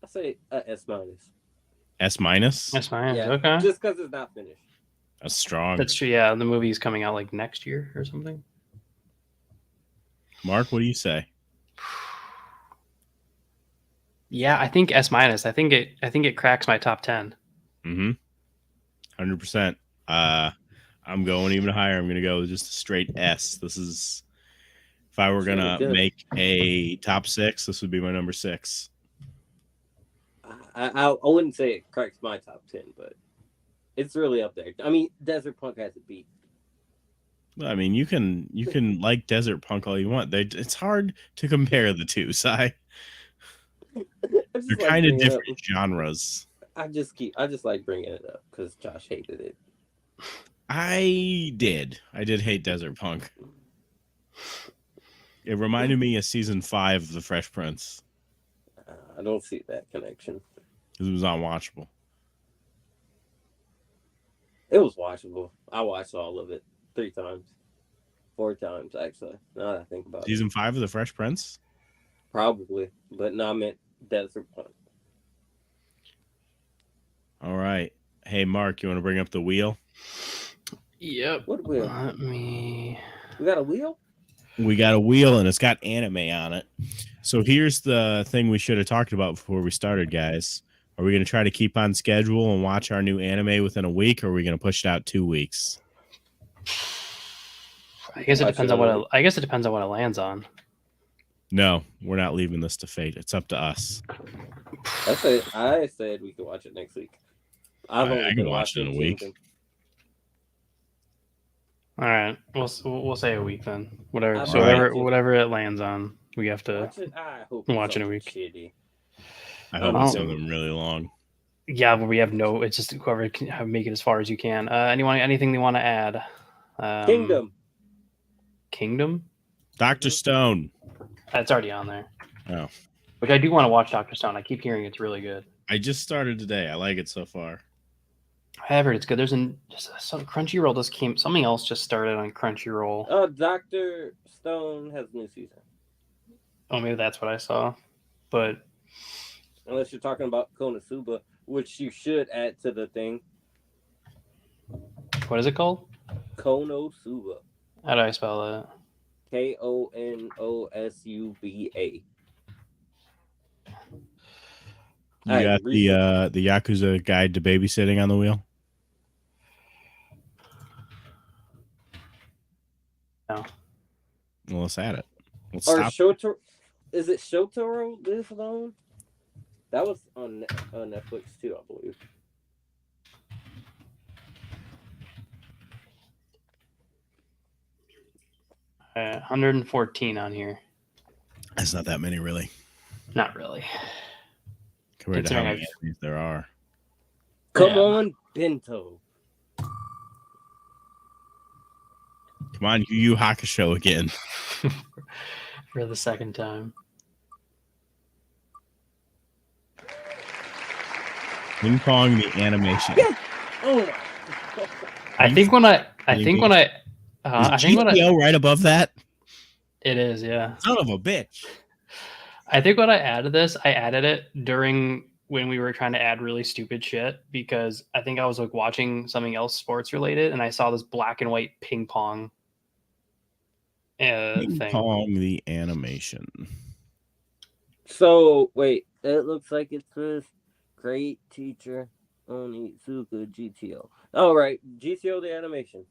I say S minus. S minus. S minus. Yeah, Okay. just because it's not finished. That's strong. That's true. Yeah, the movie's coming out like next year or something. Mark, what do you say? Yeah, I think S minus. I think it cracks my top 10. 100%. I'm going even higher. I'm gonna go with just a straight S. This is, if I were gonna make a top 6, this would be my number 6. I wouldn't say it cracks my top 10, but it's really up there. I mean, Desert Punk has it beat. I mean, you can like Desert Punk all you want. It's hard to compare the two, Si. They're kind of different genres. I just like bringing it up because Josh hated it. I did hate Desert Punk. It reminded me of season 5 of The Fresh Prince. I don't see that connection. Because it was unwatchable. It was watchable. I watched all of it 3 times. 4 times, actually. Now that I think about Season 5 of The Fresh Prince? Probably. But no, I meant Desert Punk. All right. Hey, Mark, you want to bring up the wheel? Yep. What wheel? We got a wheel? We got a wheel, and it's got anime on it. So here's the thing we should have talked about before we started, guys. Are we going to try to keep on schedule and watch our new anime within a week, or are we going to push it out 2 weeks? I guess it depends on what it lands on. No, we're not leaving this to fate. It's up to us. I said we could watch it next week. I can watch it in a week. All right, we'll say a week then. Whatever. Whatever it lands on, we have to watch in a week. Shitty. I hope it's something really long. Yeah, but we have no. It's just whoever can make it as far as you can. Anything they want to add? Kingdom. Kingdom. Dr. Stone. That's already on there. Oh, Which I do want to watch Dr. Stone. I keep hearing it's really good. I just started today. I like it so far. I heard it's good. There's some Crunchyroll just came. Something else just started on Crunchyroll. Dr. Stone has a new season. Oh, maybe that's what I saw. But Unless you're talking about Konosuba, which you should add to the thing. what is it called? Konosuba. How do I spell that? Konosuba. You got the Yakuza Guide to Babysitting on the wheel? No. Well, let's add it. Let's Or stop. Shotaro. Is it Shotaro Lives Alone? That was on Netflix too, I believe. Uh, 114 on here. That's not that many, really. Not really. Compared to how many animes there are. Come on, Bento. Come on, Yu Yu Hakusho again. For the second time. Ping Pong the animation. Yeah. Oh. I think when I Is GTO right above that? It is, yeah. Son of a bitch. I think when I added this, I added it during when we were trying to add really stupid shit because I think I was like watching something else sports related and I saw this black and white ping pong Ping thing. Pong the animation. So wait, it looks like it says great teacher Onizuka GTO. Oh right, GTO the animation.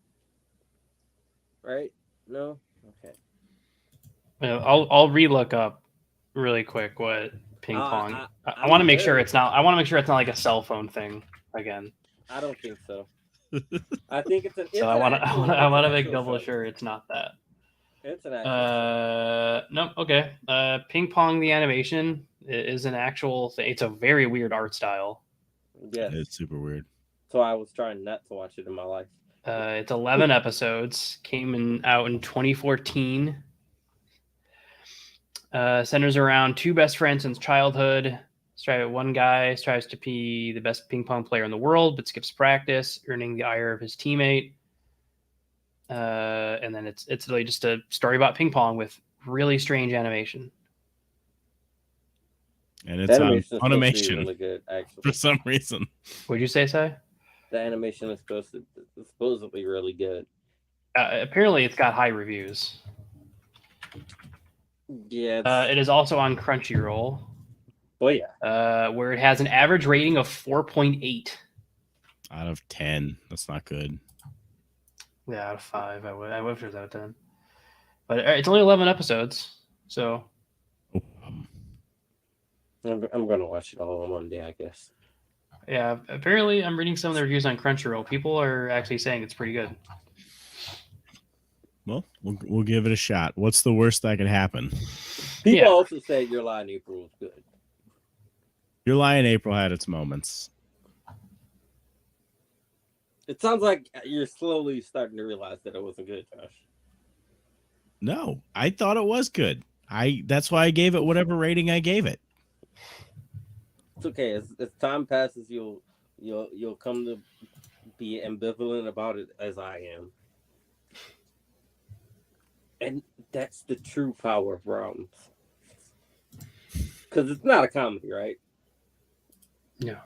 Right? No? Okay. I'll relook up really quick what ping pong. I want to make sure it's not. I want to make sure it's not like a cell phone thing again. I don't think so. I think it's an. So I want to make double sure it's not that. It's an actual. No. Okay. Ping pong the animation is an actual thing. It's a very weird art style. Yeah, it's super weird. So I was trying not to watch it in my life. It's 11 episodes. Came out in 2014. Centers around two best friends since childhood. One guy strives to be the best ping pong player in the world, but skips practice, earning the ire of his teammate. And then it's really just a story about ping pong with really strange animation. And it's on Funimation really good, actually. for some reason. What'd you say, Si? The animation is supposedly really good. Apparently, it's got high reviews. Yeah. It is also on Crunchyroll. Oh yeah. Where it has an average rating of 4.8 out of 10. That's not good. Yeah, out of 5. I would if it was out of 10. But it's only 11 episodes, so I'm gonna watch it all on Monday, I guess. Yeah, apparently I'm reading some of the reviews on Crunchyroll. People are actually saying it's pretty good. Well, we'll give it a shot. What's the worst that could happen? People also say Your Lie in April was good. Your Lie in April had its moments. It sounds like you're slowly starting to realize that it wasn't good, Josh. No, I thought it was good. That's why I gave it whatever rating I gave it. It's okay. As time passes, you'll come to be ambivalent about it as I am. And that's the true power of Realms. Because it's not a comedy, right? No.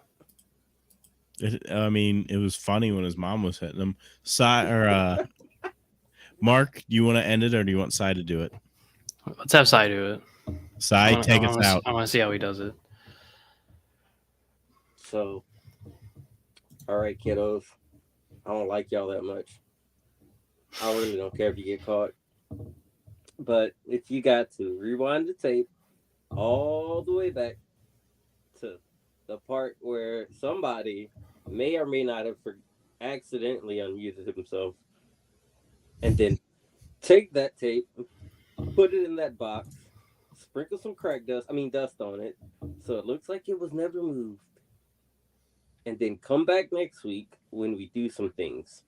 It was funny when his mom was hitting him. Mark, do you want to end it or do you want Sai to do it? Let's have Sai do it. Sai, take us out. I want to see how he does it. So, all right, kiddos. I don't like y'all that much. I really don't care if you get caught. But if you got to rewind the tape all the way back to the part where somebody may or may not have accidentally unmuted himself, and then take that tape, put it in that box, sprinkle some dust on it, so it looks like it was never moved. and then come back next week when we do some things.